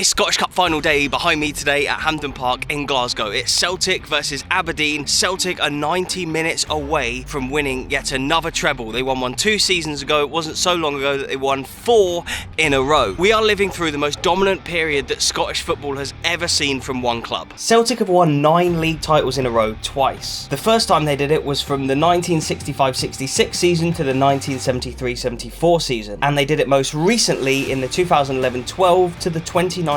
It's Scottish Cup final day behind me today at Hampden Park in Glasgow. It's Celtic versus Aberdeen. Celtic are 90 minutes away from winning yet another treble. They won one 2 seasons ago. It wasn't so long ago that they won 4 in a row. We are living through the most dominant period that Scottish football has ever seen from one club. Celtic have won 9 league titles in a row twice. The first time they did it was from the 1965-66 season to the 1973-74 season, and they did it most recently in the 2011-12 to the 2019-20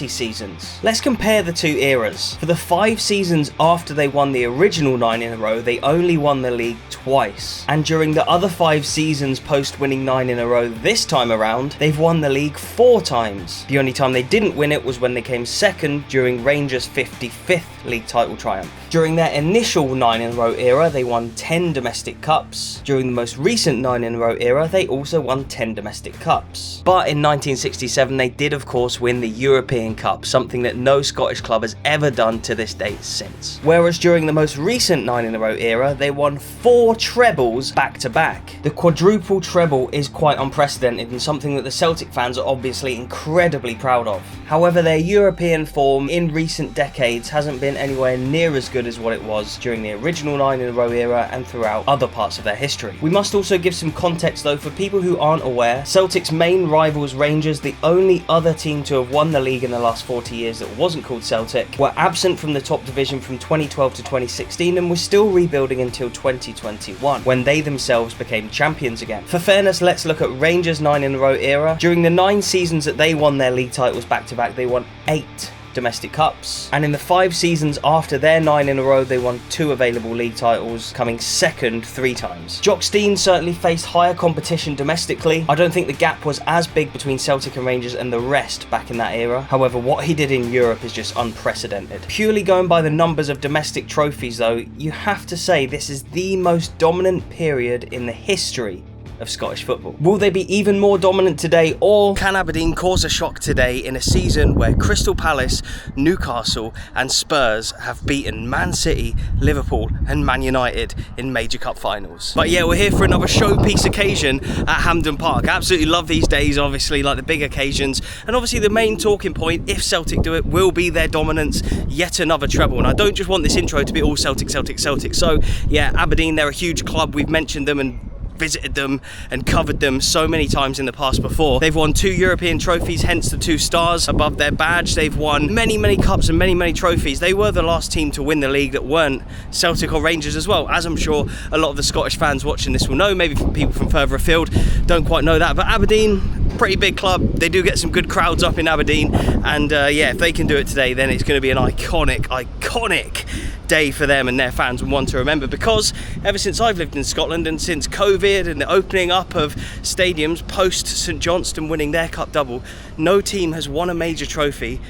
seasons. Let's compare the two eras. For the 5 seasons after they won the original 9 in a row, they only won the league twice. And during the other 5 seasons post winning 9 in a row this time around, they've won the league 4 times. The only time they didn't win it was when they came second during Rangers' 55th league title triumph. During their initial 9 in a row era, they won 10 domestic cups. During the most recent 9 in a row era, they also won 10 domestic cups. But in 1967, they did of course win the European Cup, something that no Scottish club has ever done to this date since. Whereas during the most recent 9 in a row era, they won 4 trebles back to back. The quadruple treble is quite unprecedented and something that the Celtic fans are obviously incredibly proud of. However, their European form in recent decades hasn't been anywhere near as good as what it was during the original 9 in a row era and throughout other parts of their history. We must also give some context though for people who aren't aware. Celtic's main rivals Rangers, the only other team to have won the league in the last 40 years that wasn't called Celtic, were absent from the top division from 2012 to 2016 and were still rebuilding until 2021 when they themselves became champions again. For fairness, let's look at Rangers' 9 in a row era. During the 9 seasons that they won their league titles back to back, they won 8 domestic cups, and in the 5 seasons after their 9 in a row, they won 2 available league titles, coming second 3 times. Jock Stein certainly faced higher competition domestically. I don't think the gap was as big between Celtic and Rangers and the rest back in that era. However, what he did in Europe is just unprecedented. Purely going by the numbers of domestic trophies though, you have to say this is the most dominant period in the history of Scottish football. Will they be even more dominant today, or can Aberdeen cause a shock today in a season where Crystal Palace, Newcastle and Spurs have beaten Man City, Liverpool and Man United in major cup finals? But yeah, we're here for another showpiece occasion at Hampden Park. Absolutely love these days, obviously, like the big occasions, and obviously the main talking point, if Celtic do it, will be their dominance, yet another treble. And I don't just want this intro to be all Celtic, Celtic, Celtic. So yeah, Aberdeen, they're a huge club. We've mentioned them and visited them and covered them so many times in the past before. They've won 2 European trophies, hence the 2 stars above their badge. They've won many cups and many trophies. They were the last team to win the league that weren't Celtic or Rangers as well, as I'm sure a lot of the Scottish fans watching this will know. Maybe people from further afield don't quite know that, but Aberdeen, pretty big club. They do get some good crowds up in Aberdeen, and yeah, if they can do it today, then it's going to be an iconic day for them and their fans, and one to remember, because ever since I've lived in Scotland and since COVID and the opening up of stadiums post St Johnstone winning their cup double, no team has won a major trophy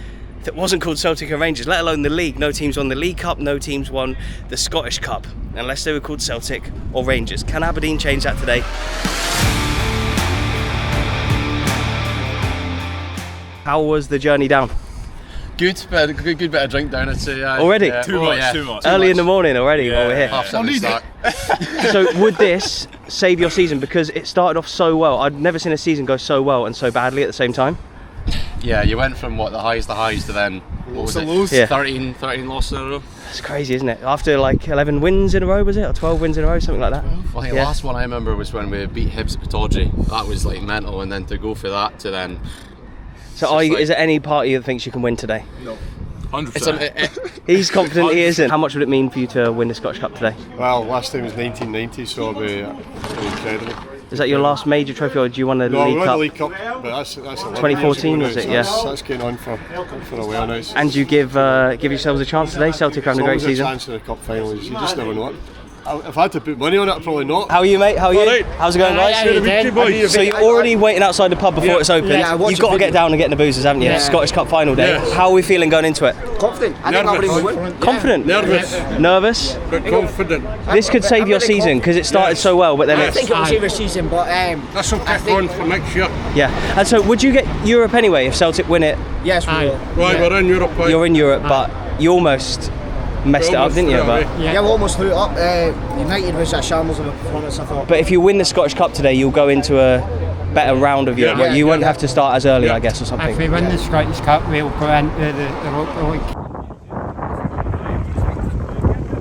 that wasn't called Celtic or Rangers, let alone the league. No teams won the League Cup, no teams won the Scottish Cup unless they were called Celtic or Rangers. Can Aberdeen change that today? How was the journey down? Good bit of drink down, I'd say. Already? Yeah. Too much. Early in the morning already while we're here. Half 7 start. So would this save your season? Because it started off so well. I'd never seen a season go so well and so badly at the same time. Yeah, you went from the highs to then, what was it? Yeah. 13 losses in a row. It's crazy, isn't it? After like 11 wins in a row, was it? Or 12 wins in a row, something like that? I think the last one I remember was when we beat Hibs at Pittodrie. That was like mental, and then to go for that to then... So is there any party that thinks you can win today? No. 100%. He's confident he isn't. How much would it mean for you to win the Scottish Cup today? Well, last time was 1990, so it'll be incredible. Is that your last major trophy, or do you want a League Cup? No, League Cup, but that's 2014 was it? Yeah. That's going on for a while now. And you give yourselves a chance today? Celtic are having a great season. A chance in the cup finals, you just never know it. If I had to put money on it, I'd probably not. How are you, mate? How are you? Right. How's it going, guys? So you're already waiting outside the pub before it's open. Yeah, You've got to get down and get in the boozers, haven't you? Yeah. Scottish Cup final day. Yes. How are we feeling going into it? Confident. I think Aberdeen will win. Confident? Nervous. Nervous? But confident. This could save your season because it started so well, but then I think it will save your season, but This will kick on for next year. yeah. And so would you get Europe anyway if Celtic win it? yes, we will. Right, we're in Europe. You're in Europe, but you almost messed it up, didn't you? But Yeah, we almost blew it up. United was a shambles of a performance, I thought. if you win the Scottish Cup today, you'll go into a better round of you. Yeah. You won't have to start as early, I guess, or something. If we win the Scottish Cup, we'll go into the local league.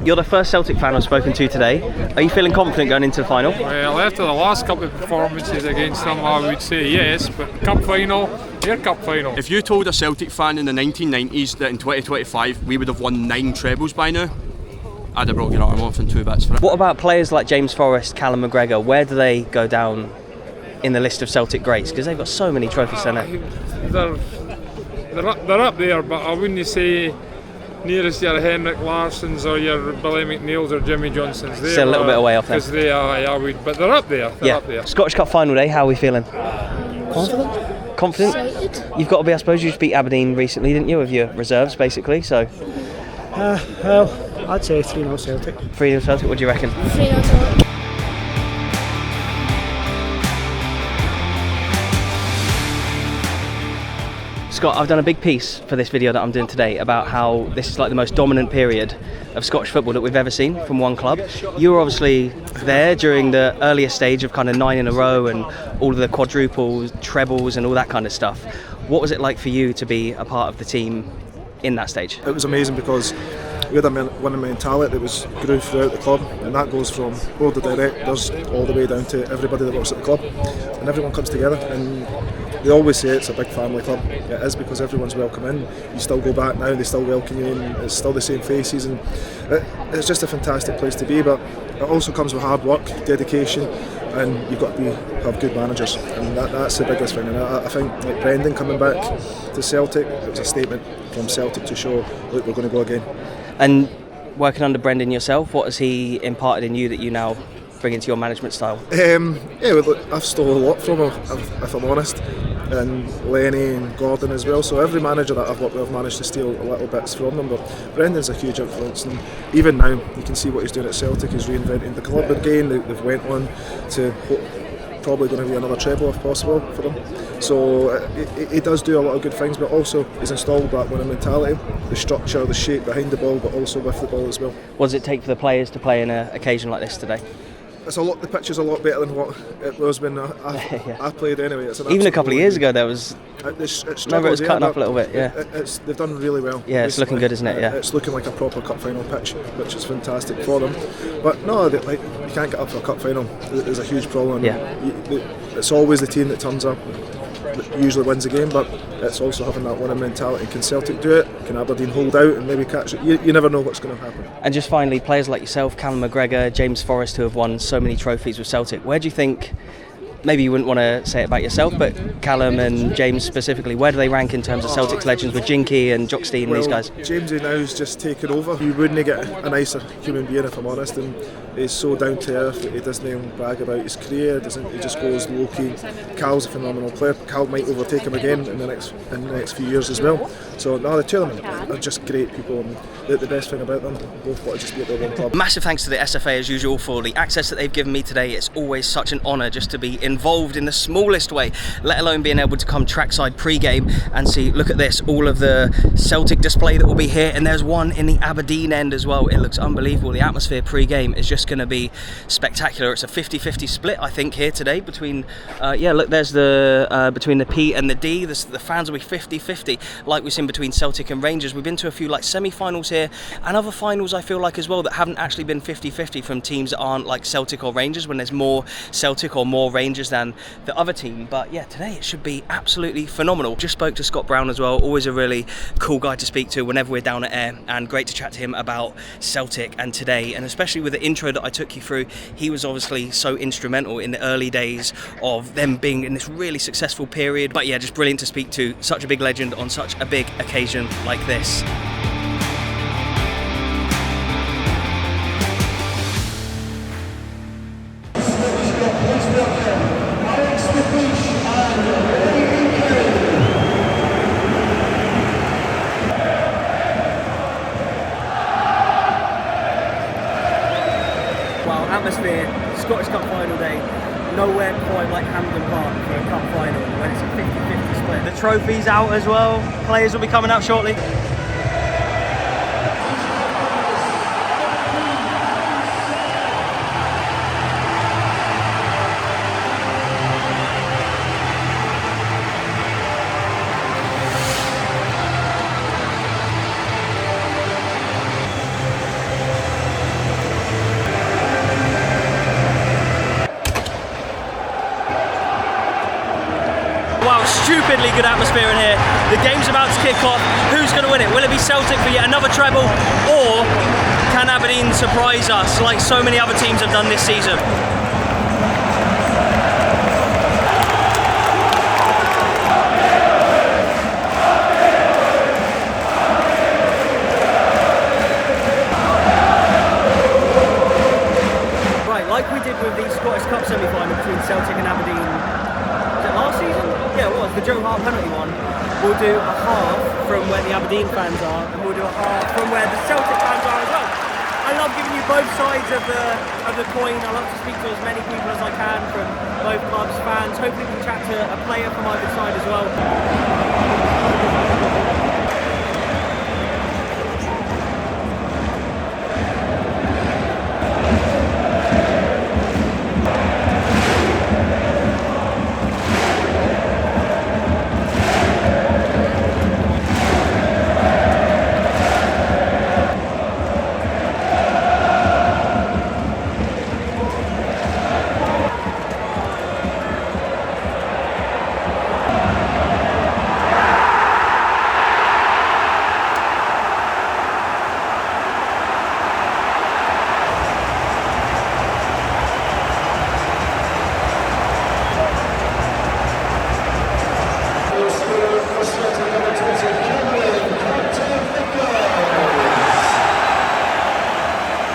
You're the first Celtic fan I've spoken to today. Are you feeling confident going into the final? Well, after the last couple of performances against them, I would say yes, but cup final, your cup final. If you told a Celtic fan in the 1990s that in 2025 we would have won 9 trebles by now, I'd have broken your arm off in 2 bits for it. What about players like James Forrest, Callum McGregor? Where do they go down in the list of Celtic greats? Because they've got so many trophies in it. They're up there, but I wouldn't say nearest your Henrik Larssons or your Billy McNeils or Jimmy Johnsons. Still a little bit away off them. Because they are, but they're up there. They're up there. Scottish Cup final day, how are we feeling? Confident. Confident? Excited. You've got to be, I suppose you just beat Aberdeen recently, didn't you, with your reserves basically, so... Well, I'd say 3-0 Celtic. 3-0 Celtic, what do you reckon? 3-0 Celtic. Scott, I've done a big piece for this video that I'm doing today about how this is like the most dominant period of Scottish football that we've ever seen from one club. You were obviously there during the earlier stage of kind of 9 in a row and all of the quadruples, trebles and all that kind of stuff. What was it like for you to be a part of the team in that stage? It was amazing because we had a winning mentality that was grew throughout the club, and that goes from board of directors all the way down to everybody that works at the club, and everyone comes together. And they always say it's a big family club. It is, because everyone's welcome in. You still go back now, they still welcome you in, it's still the same faces, and it's just a fantastic place to be. But it also comes with hard work, dedication, and you've got to have good managers, and that's the biggest thing. And I think like Brendan coming back to Celtic, it was a statement from Celtic to show, look, we're going to go again. And working under Brendan yourself, what has he imparted in you that you now bring into your management style? I've stolen a lot from him, if I'm honest, and Lenny and Gordon as well. So every manager that I've worked with, I've managed to steal a little bits from them. But Brendan's a huge influence, and even now you can see what he's doing at Celtic. He's reinventing the club again. They've went on to probably going to be another treble if possible for them. So he does do a lot of good things, but also he's installed that winning mentality, the structure, the shape behind the ball, but also with the ball as well. What does it take for the players to play in an occasion like this today? It's a lot. The pitch is a lot better than what it was when I played anyway. It's even a couple of years ago, there was. It was cutting up a little bit. Yeah. They've done really well. Yeah, it's looking good, isn't it? Yeah. It's looking like a proper cup final pitch, which is fantastic for them. But no, you can't get up for a cup final. There's a huge problem. Yeah. It's always the team that turns up that usually wins the game, but it's also having that winning mentality. Can Celtic do it? Can Aberdeen hold out and maybe catch it? You never know what's going to happen. And just finally, players like yourself, Callum McGregor, James Forrest, who have won so many trophies with Celtic, where do you think, maybe you wouldn't want to say it about yourself, but Callum and James specifically, where do they rank in terms of Celtic's legends with Jinky and Jockstein and these guys? Jamesy now's just taken over. You wouldn't get a nicer human being, if I'm honest, and he's so down to earth. He doesn't brag about his career. He just goes low key. Cal's a phenomenal player. Cal might overtake him again in the next few years as well. So no, the two of them are just great people, and the best thing about them, both want to just be at their one club. Massive thanks to the SFA as usual for the access that they've given me today. It's always such an honour just to be involved in the smallest way, let alone being able to come trackside pre-game and see, look at this, all of the Celtic display that will be here, and there's one in the Aberdeen end as well. It looks unbelievable. The atmosphere pre-game is just going to be spectacular. It's a 50-50 split, I think, here today between look, there's the between the P and the D. The fans will be 50-50, like we've seen between Celtic and Rangers. We've been to a few like semi-finals here and other finals, I feel like, as well, that haven't actually been 50-50 from teams that aren't like Celtic or Rangers, when there's more Celtic or more Rangers than the other team. But yeah, today it should be absolutely phenomenal. Just spoke to Scott Brown as well, always a really cool guy to speak to whenever we're down at Ayr, and great to chat to him about Celtic and today, and especially with the intro that I took you through. He was obviously so instrumental in the early days of them being in this really successful period. But yeah, just brilliant to speak to such a big legend on such a big occasion like this. Atmosphere, Scottish Cup final day, nowhere quite like Hampden Park for a cup final when it's a 50-50 split. The trophy's out as well, players will be coming out shortly. stupidly good atmosphere in here. The game's about to kick off. Who's going to win it? Will it be Celtic for yet another treble, or can Aberdeen surprise us like so many other teams have done this season? Right, like we did with the Scottish Cup semi-final between Celtic and Aberdeen, was it last season? Yeah, it was, the Joe Hart penalty one. We'll do a half from where the Aberdeen fans are, and we'll do a half from where the Celtic fans are as well. I love giving you both sides of the coin. I love to speak to as many people as I can from both clubs, fans. Hopefully we can chat to a player from either side as well.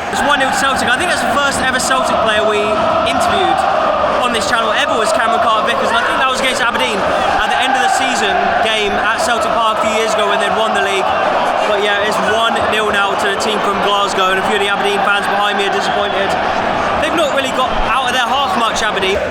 It's 1-0 Celtic. I think that's the first ever Celtic player we interviewed on this channel ever was Cameron Carter-Vickers, and I think that was against Aberdeen at the end of the season game at Celtic Park a few years ago when they'd won the league. But yeah, it's 1-0 now to the team from Glasgow, and a few of the Aberdeen fans behind me are disappointed. They've not really got out of their half much, Aberdeen.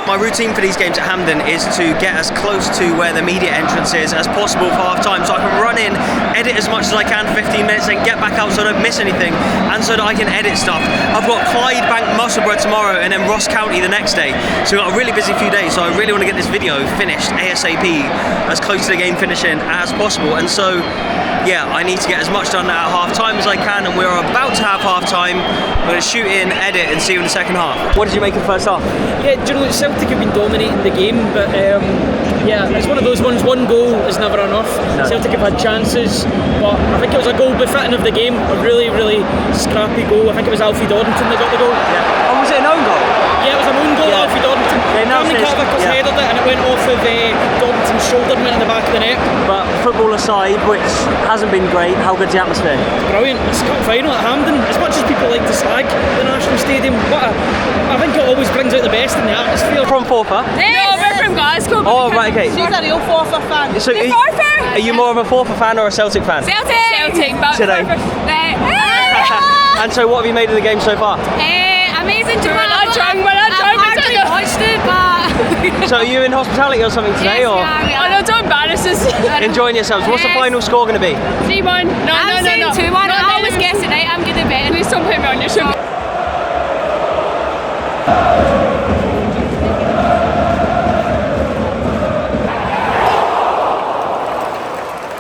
My routine for these games at Hampden is to get as close to where the media entrance is as possible for half time, so I can run in, edit as much as I can for 15 minutes and get back out so I don't miss anything, and so that I can edit stuff. I've got Clydebank Musselburgh tomorrow and then Ross County the next day, so we've got a really busy few days, so I really want to get this video finished ASAP, as close to the game finishing as possible. And so yeah, I need to get as much done at half time as I can, and we're about to have half time. We're going to shoot in, edit and see you in the second half. What did you make of the first half? Yeah, do you know, Celtic have been dominating the game, but yeah, it's one of those ones, one goal is never enough. No. Celtic have had chances, but I think it was a goal befitting of the game, a really, really scrappy goal. I think it was Alfie Dorrington that got the goal. Yeah. Oh, was it an own goal? Yeah, it was an own goal, yeah. Alfie Dorrington. Cameron Carter-Vickers headed it and it went off of Dorrington's shoulder and went in the back of the net. But football aside, which hasn't been great, how good's the atmosphere? Brilliant. It's cup final at Hampden. As much as people like to slag the National Stadium, I think it always brings out the best in the atmosphere. From Forfar? No, we're from Glasgow. Oh, right, okay. She's a real Forfar fan. So are you more of a Forfar fan or a Celtic fan? Celtic! Celtic, but today. And so what have you made of the game so far? Amazing. We're not drunk, haven't watched it, but... So are you in hospitality or something today? Yes, or? we are. Oh no, don't embarrass us. Enjoying yourselves. What's the final score going to be? 3-1. No. I'm saying 2-1. I always guess it right. I'm good at betting. Please don't put me on your show.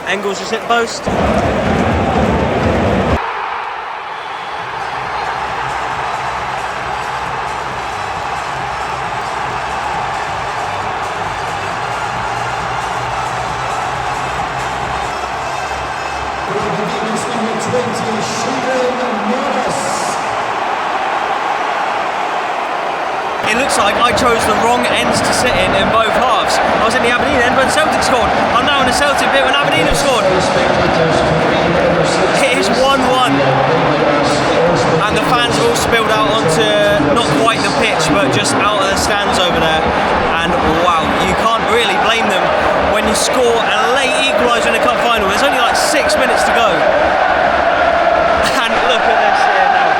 Engels just hit the post. It looks like I chose the wrong ends to sit in both halves. I was in the Aberdeen end when Celtic scored. I'm now in the Celtic bit when Aberdeen have scored. It is 1-1. And the fans have all spilled out onto not quite the pitch, but just out of the stands over there. And wow, you can't really blame them when you score a late equaliser in a cup final. There's only like 6 minutes to go. And look at this here now.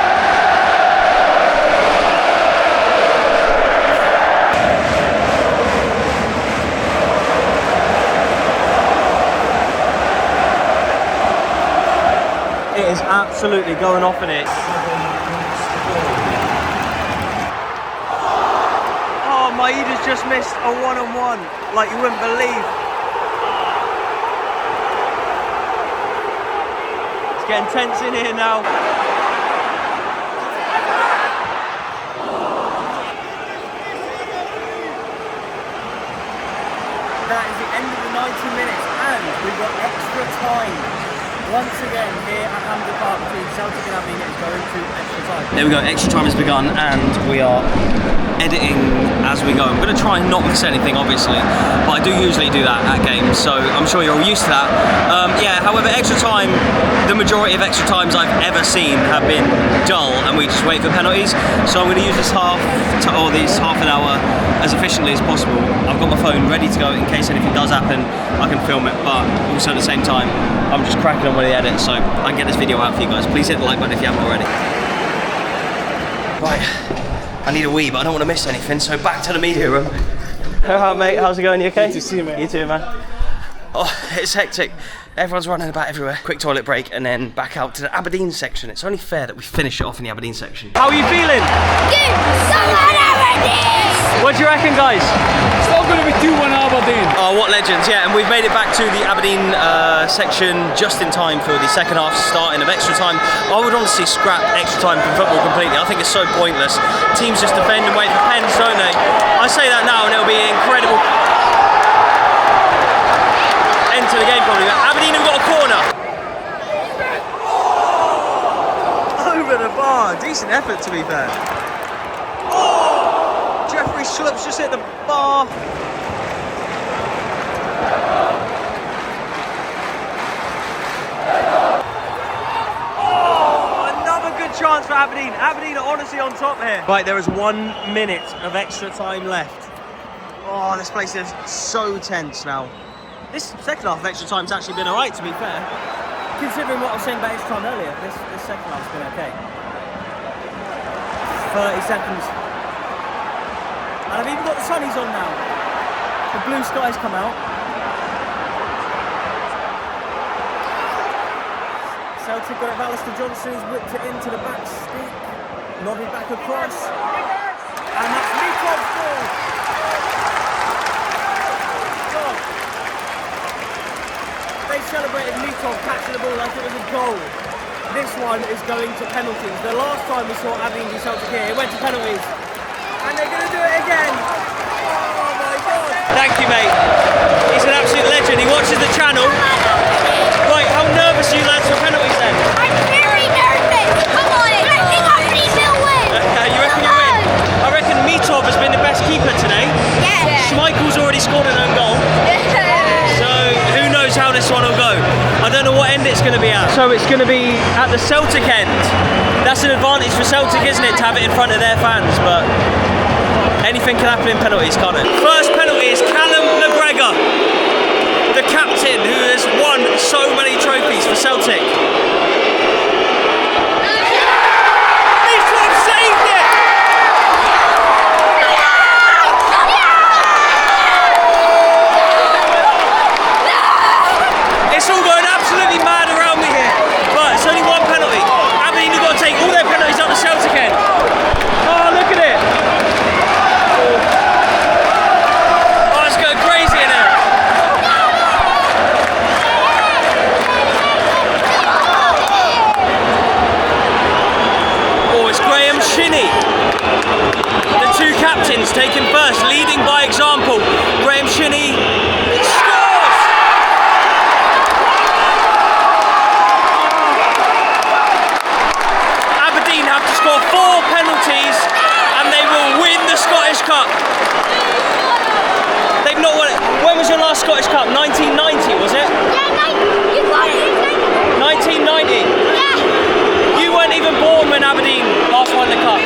It is absolutely going off in it. Maeda's just missed a one-on-one, like you wouldn't believe. It's getting tense in here now. That is the end of the 90 minutes, and we've got extra time once again here at Hampden Park between Celtic and Aberdeen. It's going to extra time. There we go, extra time has begun, and we are editing as we go. I'm going to try and not miss anything, obviously, but I do usually do that at games, so I'm sure you're all used to that. Yeah, however, extra time, the majority of extra times I've ever seen have been dull, and we just wait for penalties. So I'm going to use this half an hour as efficiently as possible. I've got my phone ready to go in case anything does happen. I can film it, but also at the same time, I'm just cracking on with the edit, so I can get this video out for you guys. Please hit the like button if you haven't already. Right, I need a wee, but I don't want to miss anything, so back to the media room. Alright mate, how's it going? You okay? Good to see you, mate. You too, man. Oh, it's hectic. Everyone's running about everywhere. Quick toilet break and then back out to the Aberdeen section. It's only fair that we finish it off in the Aberdeen section. How are you feeling? Good! Come on, Aberdeen! What do you reckon, guys? It's not going to be 2-1 Aberdeen. Oh, what legends, yeah, and we've made it back to the Aberdeen section just in time for the second half starting of extra time. I would honestly scrap extra time from football completely. I think it's so pointless. Teams just defend and wait for pens, don't they? I say that now and it'll be incredible. End to the game probably. Aberdeen have got a corner. Over the bar. Decent effort to be fair. Oh! Jeffrey Schlupp's just hit the bar. Oh! Another good chance for Aberdeen. Aberdeen are honestly on top here. Right, there is 1 minute of extra time left. Oh, this place is so tense now. This second half of extra time's actually been alright, to be fair. Considering what I was saying about extra time earlier, this second half's been okay. 30 seconds. And I've even got the sunnies on now. The blue skies come out. Celtic got it, Alistair Johnson's whipped it into the back stick. Nodded back across. And that's Mikov's goal. They celebrated Mitov catching the ball like it was a goal. This one is going to penalties. The last time we saw Aberdeen do Celtic here, it went to penalties. And they're going to do it again. Oh my God. Thank you, mate. He's an absolute legend. He watches the channel. Right, how nervous are you lads for penalties then? I'm very nervous. Come on, I think Aberdeen will win. You reckon you win? I reckon Mitov has been the best keeper today. Yeah. Schmeichel's already scored an own goal. So who knows how this one will go. I don't know what end it's going to be at. So it's going to be at the Celtic end. That's an advantage for Celtic, isn't it, to have it in front of their fans, but anything can happen in penalties, can't it? First penalty is Callum McGregor, the captain who has won so many trophies for Celtic. Mitov saved it! It's all going absolutely mad around me here, but it's only one penalty. Aberdeen have got to take all their penalties up the Celtic end. Oh, look at it! Oh, it's going crazy in here. Oh, it's Graham Shinney. The two captains taken first, leading by example. Graham Shinney scores! Aberdeen have to score 4 penalties and they will win the Scottish Cup. They've not won it. When was your last Scottish Cup? 1990, was it? Yeah, you got it. 1990? Yeah. You weren't even born when Aberdeen last won the cup.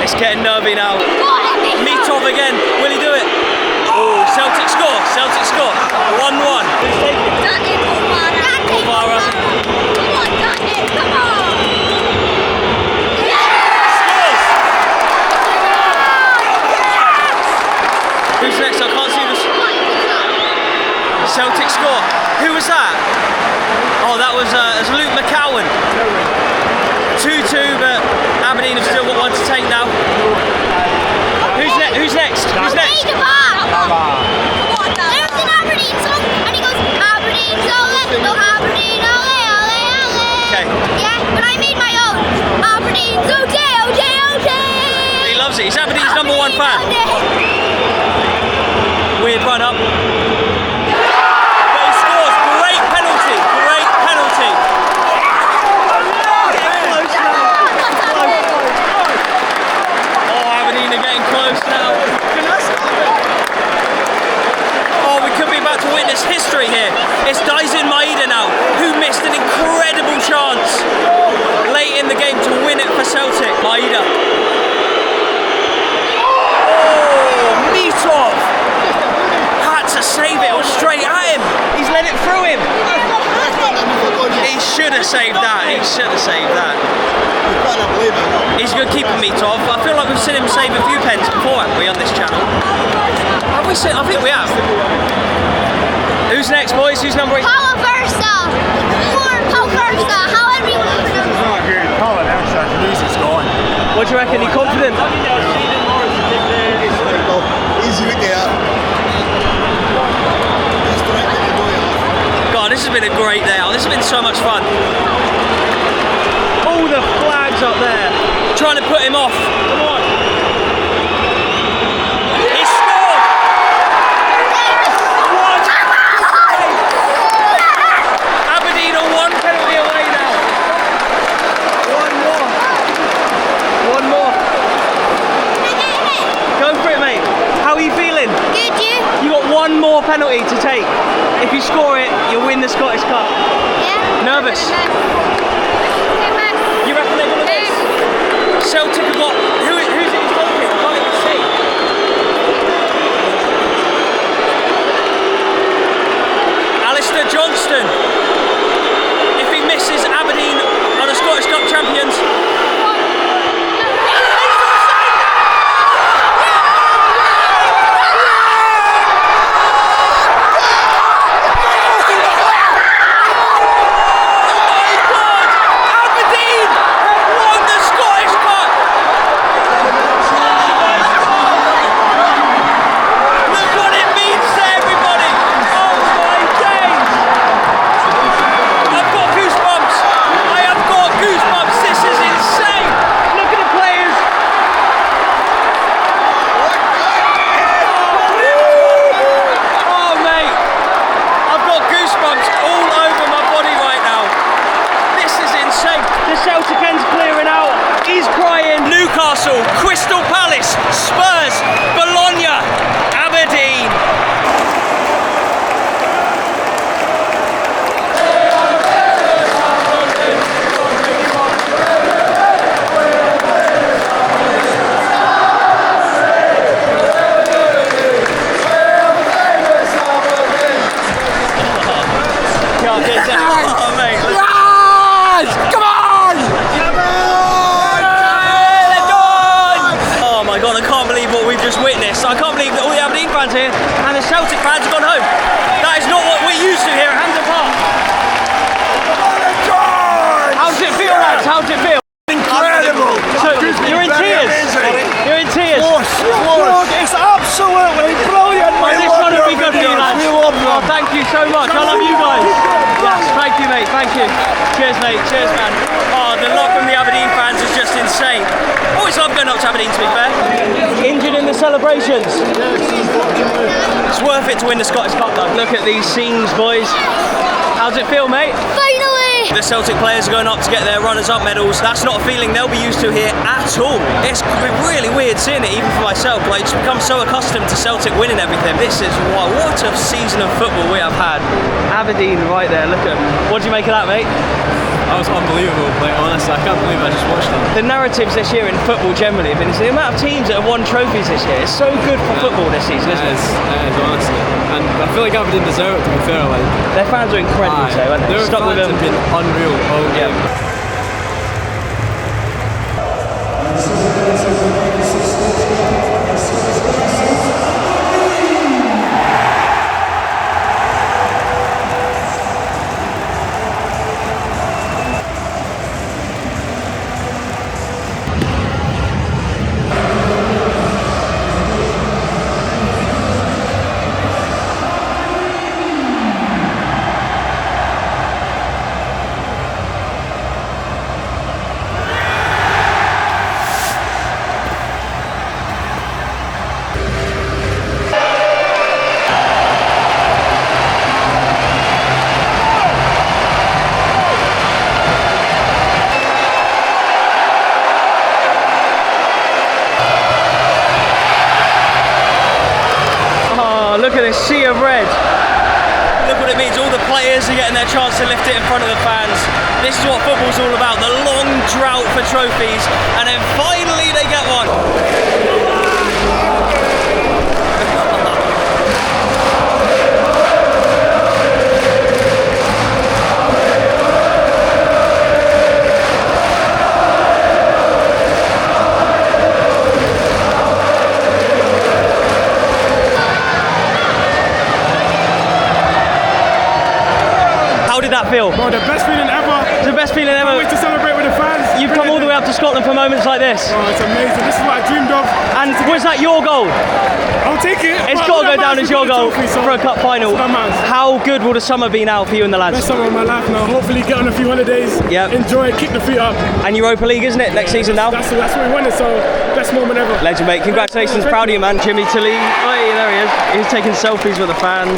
It's getting nervy now. Mitov again. Will he do it? Oh, Celtic score. Celtic score. 1-1. Who's taking it? O'Vara. Come on, come on. Scores! Who's next? I can't see this. Celtic score. Who was that? Oh, that was Luke McCowan. 2-2, but Aberdeen have still number one fan? Weird run up. But he scores. Great penalty. Great penalty. Close now. Oh, Aberdeen are getting close now. Oh, we could be about to witness history here. It's Dyson Maeda now, who missed an incredible chance late in the game to win it for Celtic. Maeda. Oh, Mitov! Had to save it. It was straight at him. He's let it through him. He should have saved that. He should have saved that. He's a good keeper, Mitov. I feel like we've seen him save a few pens before, haven't we, on this channel? Have we seen? I think we have. Who's next, boys? Who's number 8? Paul Versa. Paul Versa. However you want to pronounce it. Not good. Paul Versa. He's gone. What do you reckon? Are you confident? Easy with that. God, this has been a great day out. This has been so much fun. All the flags up there. Trying to put him off. Come on. He scored! Aberdeen are one penalty away now. One more. One more. Go for it, mate. How are you feeling? Good, you? You got one more penalty to take. If you score it, you'll win the Scottish Cup. Yeah. Nervous? You reckon they're going to miss? Celtic have got... Who's it he's talking? I can't even see. Alistair Johnston. If he misses, Aberdeen are the Scottish Cup champions. Crystal Palace, Spurs, Bologna, Aberdeen. Can't get down. Oh, mate. Come on! God, I can't believe what we've just witnessed. I can't believe that all the Aberdeen fans here and the Celtic fans have gone home. That is not what we're used to here at Hampden Park. How does it feel, lads? How does it feel? Incredible. So, you're in tears? You're in tears? It's absolutely brilliant. Is this going to be good for you, lads? Oh, thank you so much. I love you guys. Yes, thank you, mate. Thank you. Cheers, mate. Cheers, man. Oh, the love from the Aberdeen fans is just insane. Always love going up to Aberdeen, to be fair. Injured in the celebrations. It's worth it to win the Scottish Cup, though. Look at these scenes, boys. How's it feel, mate? Finally! The Celtic players are going up to get their runners-up medals. That's not a feeling they'll be used to here at all. It's really weird seeing it, even for myself. Like, just become so accustomed to Celtic winning everything. This is what a season of football we have had. Aberdeen right there, look at them. What do you make of that, mate? That was unbelievable, like honestly, I can't believe I just watched it. The narratives this year in football generally have been the amount of teams that have won trophies this year. It's so good for football this season, isn't it? It is, honestly. And I feel like Aberdeen deserve it, to be fair. Like, their fans are incredible, so their stuck with fans them. have been unreal all game. look at this sea of red. Look what it means, all the players are getting their chance to lift it in front of the fans. This is what football's all about, the long drought for trophies, and then finally they get one. How did that feel? Oh, the best feeling ever. It's the best feeling ever. Can't wait to celebrate with the fans. You've come all the way up to Scotland for moments like this. Oh, it's amazing. This is what I dreamed of. And was that your goal? I'll take it. It's got to go down as your goal for a cup final. How good will the summer be now for you and the lads? Best summer of my life now. Hopefully get on a few holidays. Yep. Enjoy, kick the feet up. And Europa League, isn't it? Next season now? That's what we wanted, so best moment ever. Legend, mate. Congratulations. Proud of you, man. Jimmy Tilly. Oh, yeah, there he is. He's taking selfies with the fans.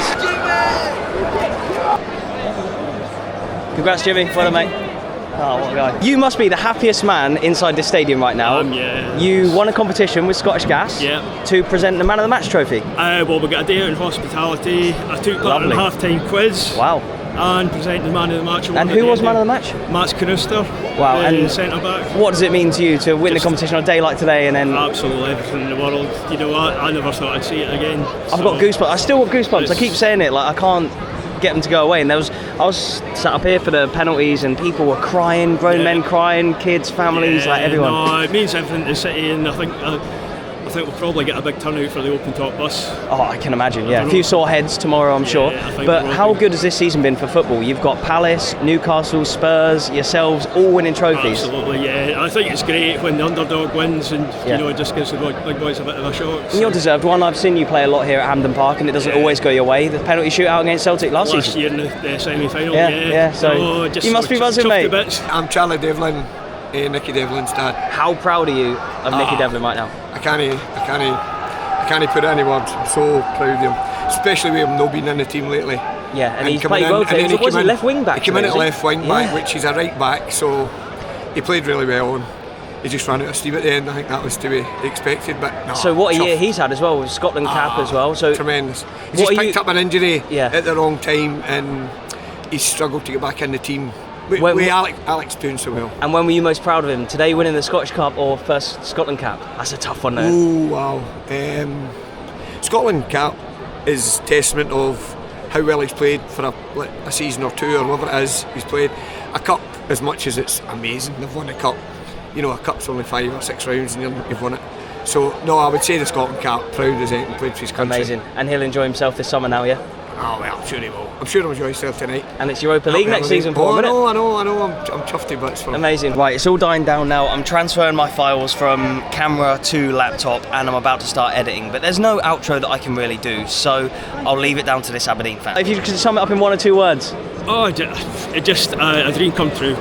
Congrats, Jimmy. Well done, mate. Oh, what a guy. You must be the happiest man inside this stadium right now. Yeah. You won a competition with Scottish Gas to present the Man of the Match trophy. Well, we got a day out in hospitality. I took part in a half-time quiz. Wow. And presented the Man of the Match. And who was Man of the Match? Matt Canuster. Wow. And centre-back. What does it mean to you to win the competition on a day like today and then... Absolutely everything in the world. You know what? I never thought I'd see it again. I've got goosebumps. I still got goosebumps. I keep saying it. Like, I can't get them to go away. And I was sat up here for the penalties and people were crying, grown men crying, kids, families, like everyone. No, it means everything to the city, and I think we'll probably get a big turnout for the open top bus. Oh, I can imagine, yeah. A few sore heads tomorrow, I'm sure. But how good has this season been for football? You've got Palace, Newcastle, Spurs, yourselves, all winning trophies. Absolutely, yeah. I think it's great when the underdog wins and you know, it just gives the big boys a bit of a shock. And you're deserved one. I've seen you play a lot here at Hampden Park and it doesn't always go your way. The penalty shootout against Celtic last season. Year in the semi-final, yeah. So you must be buzzing, mate. I'm Charlie Devlin, Nicky Devlin's dad. How proud are you of Nicky Devlin right now? I can't put it any words. I'm so proud of him, especially with him not being in the team lately. Yeah, and he's played well today. Was he left wing back? He came in at left wing back, which is a right back, so he played really well. And he just ran out of steam at the end. I think that was to be expected. But no, so what a year he's had as well, with Scotland cap as well. So tremendous. He just picked up an injury at the wrong time, and he's struggled to get back in the team. With Alex doing so well. And when were you most proud of him? Today winning the Scottish Cup or first Scotland cap? That's a tough one though. Oh wow. Scotland cap is testament of how well he's played for a season or two or whatever it is he's played. A cup, as much as it's amazing, they've won a cup. You know, a cup's only 5 or 6 rounds and you've won it. So no, I would say the Scotland cap, proud as anything, played for his country. Amazing. And he'll enjoy himself this summer now, yeah? Oh well, I'm sure he will. I'm sure he'll enjoy himself tonight. And it's Europa League next season for him, isn't it? I know. I'm chuffed to bits for him. Amazing. Right, it's all dying down now. I'm transferring my files from camera to laptop and I'm about to start editing. But there's no outro that I can really do, so I'll leave it down to this Aberdeen fan. If you could sum it up in 1 or 2 words. Oh, it just a dream come true.